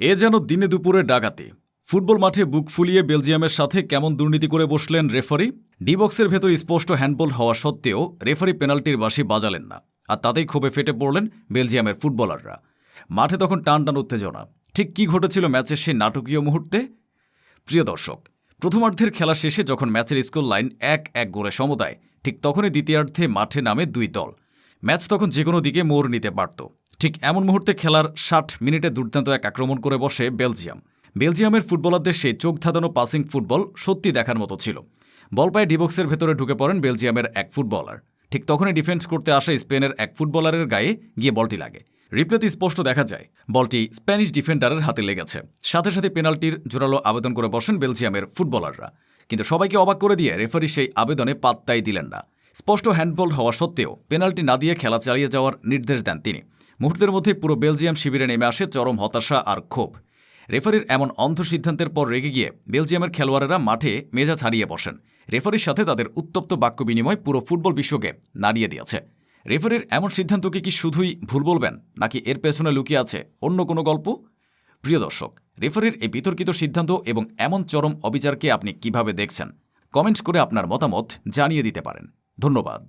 এ যেন দিনে দুপুরে ডাকাতি। ফুটবল মাঠে বুক ফুলিয়ে বেলজিয়ামের সাথে কেমন দুর্নীতি করে বসলেন রেফারি। ডি বক্সের ভেতর স্পষ্ট হ্যান্ডবল হওয়া সত্ত্বেও রেফারি পেনাল্টির বাঁশি বাজালেন না, আর তাতেই ক্ষোভে ফেটে পড়লেন বেলজিয়ামের ফুটবলাররা। মাঠে তখন টান টান উত্তেজনা। ঠিক কী ঘটেছিল ম্যাচের সেই নাটকীয় মুহূর্তে? প্রিয় দর্শক, প্রথমার্ধের খেলা শেষে যখন ম্যাচের স্কোর লাইন 1-1 গোলে সমতায়, ঠিক তখনই দ্বিতীয়ার্ধে মাঠে নামে দুই দল। ম্যাচ তখন যে কোনো দিকে মোড় নিতে পারত। ঠিক এমন মুহূর্তে খেলার 60 মিনিটে দুর্দান্ত এক আক্রমণ করে বসে বেলজিয়াম। বেলজিয়ামের ফুটবলারদের সেই চোখ ধাঁধানো পাসিং ফুটবল সত্যি দেখার মতো ছিল। বল পায়ে ডিবক্সের ভেতরে ঢুকে পড়েন বেলজিয়ামের এক ফুটবলার। ঠিক তখনই ডিফেন্স করতে আসা স্পেনের এক ফুটবলারের গায়ে গিয়ে বলটি লাগে। রিপ্লেতে স্পষ্ট দেখা যায় বলটি স্প্যানিশ ডিফেন্ডারের হাতে লেগেছে। সাথে সাথে পেনাল্টির জোরালো আবেদন করে বসেন বেলজিয়ামের ফুটবলাররা। কিন্তু সবাইকে অবাক করে দিয়ে রেফারি সেই আবেদনে পাত্তাই দিলেন না। স্পষ্ট হ্যান্ডবল হওয়া সত্ত্বেও পেনাল্টি না দিয়ে খেলা চালিয়ে যাওয়ার নির্দেশ দেন তিনি। মুহূর্তের মধ্যে পুরো বেলজিয়াম শিবিরে নেমে আসে চরম হতাশা আর ক্ষোভ। রেফারির এমন অন্ধ সিদ্ধান্তের পর রেগে গিয়ে বেলজিয়ামের খেলোয়াড়েরা মাঠে মেজাজ হারিয়ে বসেন। রেফারির সাথে তাদের উত্তপ্ত বাক্য বিনিময় পুরো ফুটবল বিশ্বকে নাড়িয়ে দিয়েছে। রেফারির এমন সিদ্ধান্তকে কি শুধুই ভুল বলবেন, নাকি এর পেছনে লুকিয়ে আছে অন্য কোনো গল্প? প্রিয় দর্শক, রেফারির এই বিতর্কিত সিদ্ধান্ত এবং এমন চরম অবিচারকে আপনি কিভাবে দেখছেন? কমেন্ট করে আপনার মতামত জানিয়ে দিতে পারেন। ধন্যবাদ।